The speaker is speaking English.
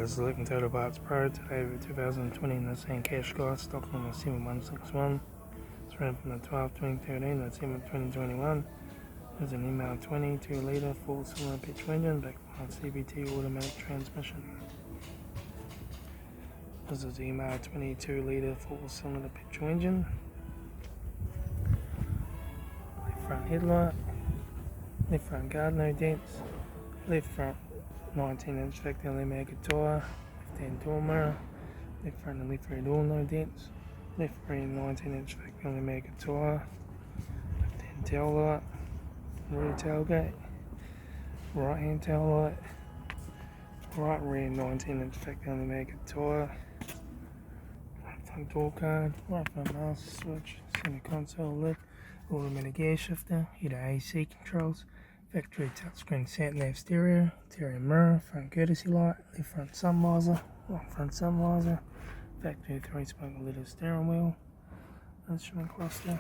this is Looking Total Parts Pro. Today with 2020 Nissan Qashqai, stock number 7161. It's ran from the 12/2013 to 7/2021. There's an email 22 litre 4-cylinder petrol engine backed by a CVT automatic transmission. This is the email 22 litre 4-cylinder petrol engine. Left front headlight, left front guard no dents, left front 19-inch factory mega tyre, left-hand door mirror, left front and left rear door no dents, left rear 19-inch factory mega tyre, left-hand tail light, rear tailgate, right-hand tail light, right rear 19-inch factory mega tyre, right front door card, right front master switch, center console lid, automatic air shifter, heater AC controls, factory touchscreen satnav stereo, interior mirror, front courtesy light, left front sun visor, right front sun visor, factory 3-spoke leather steering wheel, instrument cluster,